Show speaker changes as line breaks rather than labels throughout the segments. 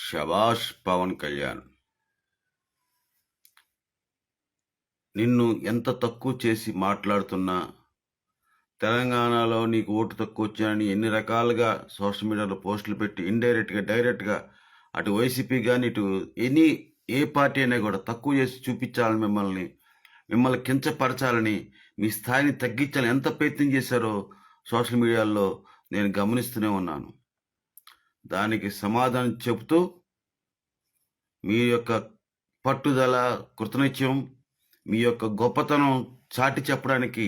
శభాష్ పవన్ కళ్యాణ్. నిన్ను ఎంత తక్కువ చేసి మాట్లాడుతున్నా, తెలంగాణలో నీకు ఓటు తక్కువ వచ్చాయని ఎన్ని రకాలుగా సోషల్ మీడియాలో పోస్టులు పెట్టి ఇండైరెక్ట్గా డైరెక్ట్గా అటు వైసీపీ కానీ ఇటు ఏ పార్టీ అయినా కూడా తక్కువ చేసి చూపించాలని మిమ్మల్ని కించపరచాలని, మీ స్థాయిని తగ్గించాలని ఎంత ప్రయత్నం చేశారో సోషల్ మీడియాలో నేను గమనిస్తూనే ఉన్నాను. దానికి సమాధానం చెబుతూ మీ యొక్క పట్టుదల, కృతనిశ్చయం, మీ యొక్క గొప్పతనం చాటి చెప్పడానికి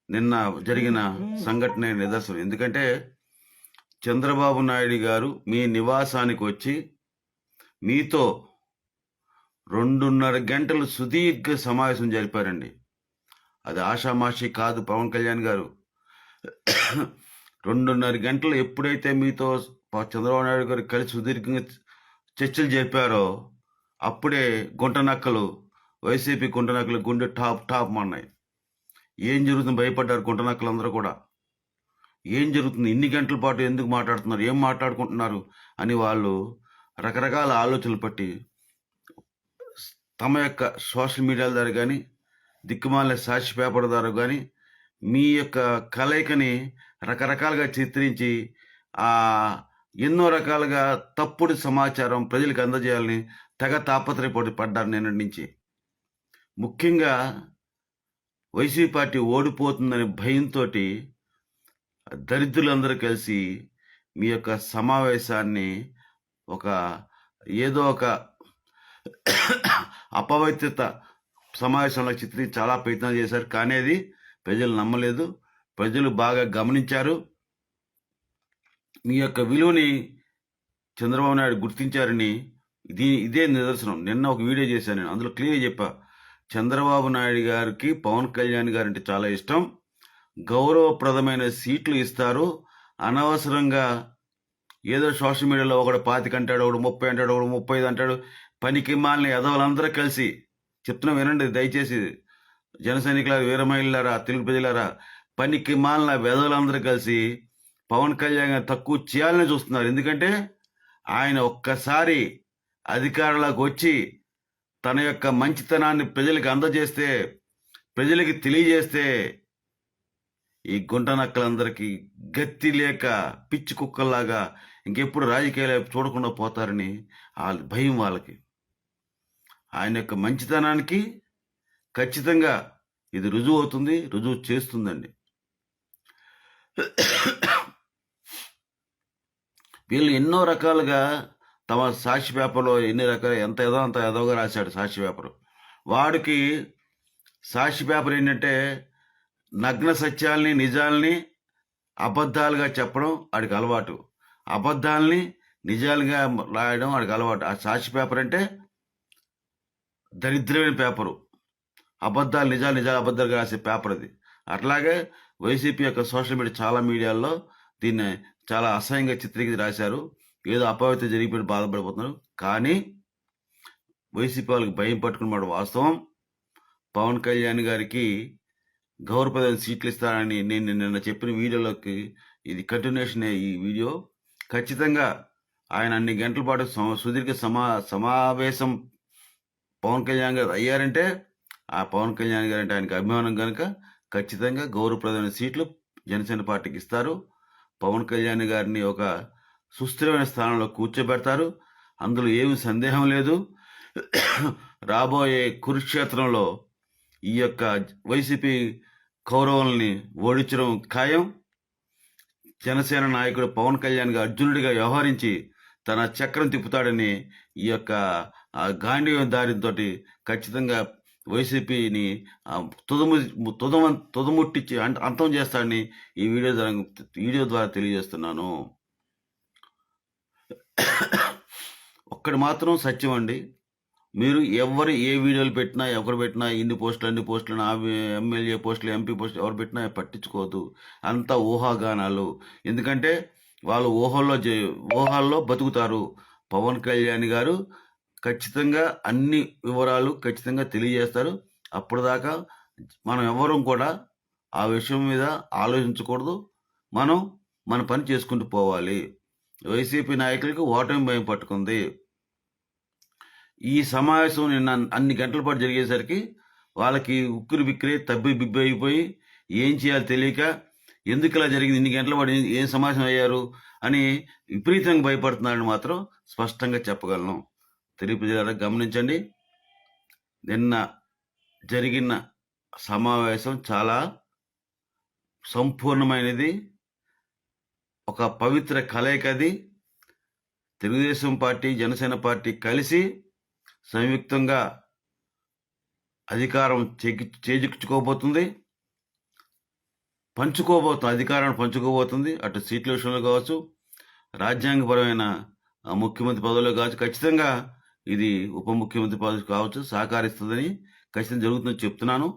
నిన్న జరిగిన సంఘటన నిదర్శనం. ఎందుకంటే చంద్రబాబు నాయుడు గారు మీ నివాసానికి వచ్చి మీతో 2.5 గంటలు సుదీర్ఘ సమావేశం జరిపారండి. అది ఆషామాషి కాదు. పవన్ కళ్యాణ్ గారు 2.5 గంటలు ఎప్పుడైతే మీతో చంద్రబాబు నాయుడు గారు కలిసి సుదీర్ఘంగా చర్చలు జరిపారో అప్పుడే వైసీపీ గుంటనక్కలు గుండె టాప్ అన్నాయి. ఏం జరుగుతుంది? భయపడ్డారు గుంటనక్కలందరూ కూడా. ఏం జరుగుతుంది? ఇన్ని గంటల పాటు ఎందుకు మాట్లాడుతున్నారు, ఏం మాట్లాడుకుంటున్నారు అని వాళ్ళు రకరకాల ఆలోచనలు పట్టి తమ యొక్క సోషల్ మీడియాల ద్వారా కానీ, దిక్కుమాల సాక్షి పేపర్ ద్వారా కానీ మీ యొక్క కలయికని రకరకాలుగా చిత్రించి ఎన్నో రకాలుగా తప్పుడు సమాచారం ప్రజలకు అందజేయాలని తెగ తాపత్రయపడ్డారు నిన్నటి నుంచి. ముఖ్యంగా వైసీపీ పార్టీ ఓడిపోతుందనే భయంతో దరిద్రులందరూ కలిసి మీ యొక్క సమావేశాన్ని ఏదో ఒక అపవిత్రత సమావేశంలో చిత్రించి చాలా ప్రయత్నాలు చేశారు. కానీ అది ప్రజలు నమ్మలేదు. ప్రజలు బాగా గమనించారు. మీ యొక్క విలువని చంద్రబాబు నాయుడు గుర్తించారని ఇదే నిదర్శనం. నిన్న ఒక వీడియో చేశాను నేను. అందులో క్లియర్గా చెప్పా, చంద్రబాబు నాయుడు గారికి పవన్ కళ్యాణ్ గారు అంటే చాలా ఇష్టం. గౌరవప్రదమైన సీట్లు ఇస్తారు. అనవసరంగా ఏదో సోషల్ మీడియాలో ఒకడు 25 అంటాడు, ఒకడు 30 అంటాడు, ఒకడు 35 అంటాడు. పనికి మాలిన ఎదవలందరూ కలిసి చెప్తున్నా వినండి దయచేసి. జన సైనికులారా, వీరమహిళలారా, తెలుగు ప్రజలారా, పనికి మాలిన వెదవలందరూ కలిసి పవన్ కళ్యాణ్ గారు తక్కువ చేయాలని చూస్తున్నారు. ఎందుకంటే ఆయన ఒక్కసారి అధికారంలోకి వచ్చి తన యొక్క మంచితనాన్ని ప్రజలకు అందజేస్తే, ప్రజలకి తెలియజేస్తే ఈ గుంటనక్కలందరికీ గత్తి లేక పిచ్చి కుక్కల్లాగా ఇంకెప్పుడు రాజకీయాలు చూడకుండా పోతారని భయం వాళ్ళకి. ఆయన యొక్క మంచితనానికి ఖచ్చితంగా ఇది రుజువు అవుతుంది, రుజువు చేస్తుందండి. వీళ్ళు ఎన్నో రకాలుగా తమ సాక్షి పేపర్లో ఎన్ని రకాల ఎంత ఎదోగా రాశాడు సాక్షి పేపర్. వాడికి సాక్షి పేపర్ ఏంటంటే నగ్న సత్యాల్ని, నిజాల్ని అబద్ధాలుగా చెప్పడం వాడికి అలవాటు. అబద్ధాలని నిజాలుగా రాయడం వాడికి అలవాటు. ఆ సాక్షి పేపర్ అంటే దరిద్రమైన పేపరు. అబద్ధాలు నిజాలు అబద్ధాలుగా రాసే పేపర్ అది. అట్లాగే వైసీపీ యొక్క సోషల్ మీడియా చాలా మీడియాల్లో దీన్ని చాలా అసహ్యంగా చిత్రీకరించి రాశారు. ఏదో అపవిత్ర జరిగిపోయి బాధపడిపోతున్నారు. కానీ వైసీపీ వాళ్ళకి భయం పట్టుకున్నమాట వాస్తవం. పవన్ కళ్యాణ్ గారికి గౌరవప్రదమైన సీట్లు ఇస్తారని నేను నిన్న చెప్పిన వీడియోలోకి ఇది కంటిన్యూషన్. ఈ వీడియో ఖచ్చితంగా ఆయన అన్ని గంటల పాటు సుదీర్ఘ సమావేశం పవన్ కళ్యాణ్ గారు అయ్యారంటే ఆ పవన్ కళ్యాణ్ గారు అంటే ఆయనకు అభిమానం కనుక ఖచ్చితంగా గౌరవప్రదమైన సీట్లు జనసేన పార్టీకి ఇస్తారు. పవన్ కళ్యాణ్ గారిని ఒక సుస్థిరమైన స్థానంలో కూర్చోబెడతారు. అందులో ఏమి సందేహం లేదు. రాబోయే కురుక్షేత్రంలో ఈ యొక్క వైసీపీ కౌరవుల్ని ఓడించడం ఖాయం. జనసేన నాయకుడు పవన్ కళ్యాణ్ గారు అర్జునుడిగా వ్యవహరించి తన చక్రం తిప్పుతాడని ఈ యొక్క గాంధీవం దారితో ఖచ్చితంగా వైసీపీని తుదముట్టించి అంతం చేస్తాడని ఈ వీడియో ద్వారా తెలియజేస్తున్నాను. ఒక్కటి మాత్రం సత్యం అండి, మీరు ఏ వీడియోలు పెట్టినా ఎవరు పెట్టినా ఇన్ని పోస్టులు అన్ని పోస్టులు ఎమ్మెల్యే పోస్టులు ఎంపీ పోస్టులు ఎవరు పెట్టినా పట్టించుకోవద్దు. అంతా ఊహాగానాలు. ఎందుకంటే వాళ్ళు ఊహాల్లో బతుకుతారు. పవన్ కళ్యాణ్ గారు ఖచ్చితంగా అన్ని వివరాలు ఖచ్చితంగా తెలియజేస్తారు. అప్పటిదాకా మనం ఎవరూ కూడా ఆ విషయం మీద ఆలోచించకూడదు. మనం మన పని చేసుకుంటూ పోవాలి. వైసీపీ నాయకులకు ఓటమి భయం పట్టుకుంది. ఈ సమావేశం నిన్న అన్ని గంటల పాటు జరిగేసరికి వాళ్ళకి ఉక్కిరి బిక్కిరి తబ్బి బిబ్బి అయిపోయి ఏం చేయాలో తెలియక ఎందుకు ఇలా జరిగింది, ఇన్ని గంటల పాటు ఏం సమావేశం అయ్యారు అని విపరీతంగా భయపడుతున్నారని మాత్రం స్పష్టంగా చెప్పగలను. తెలుగు ప్రజలారా గమనించండి, నిన్న జరిగిన సమావేశం చాలా సంపూర్ణమైనది, ఒక పవిత్ర కలయికది. తెలుగుదేశం పార్టీ, జనసేన పార్టీ కలిసి సంయుక్తంగా అధికారం చేజిక్చుకోబోతుంది, అధికారాన్ని పంచుకోబోతుంది. అటు సీట్ల విషయంలో కావచ్చు, రాజ్యాంగపరమైన ముఖ్యమంత్రి పదవిలో కావచ్చు, ఖచ్చితంగా ఇది ఉప ముఖ్యమంత్రి పదవి కావచ్చు సహకరిస్తుందని ఖచ్చితంగా జరుగుతుందని చెప్తున్నాను.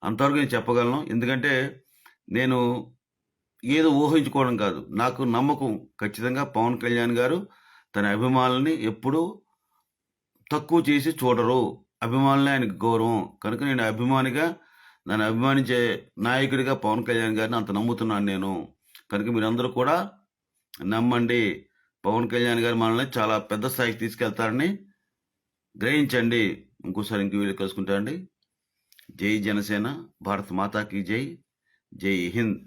అంతవరకు నేను చెప్పగలను. ఎందుకంటే నేను ఏదో ఊహించుకోవడం కాదు, నాకు నమ్మకం. ఖచ్చితంగా పవన్ కళ్యాణ్ గారు తన అభిమానుల్ని ఎప్పుడూ తక్కువ చేసి చూడరు. అభిమానులే ఆయనకు గౌరవం కనుక నేను అభిమానిగా, నన్ను అభిమానించే నాయకుడిగా పవన్ కళ్యాణ్ గారిని అంత నమ్ముతున్నాను నేను. కనుక మీరందరూ కూడా నమ్మండి, పవన్ కళ్యాణ్ గారు మనల్ని చాలా పెద్ద స్థాయికి తీసుకెళ్తారని గ్రహించండి. ఇంకోసారి ఇంకో వీడియో కలుసుకుంటారండి. జై జనసేన, భారత్ మాతాకి జై, జై హింద్.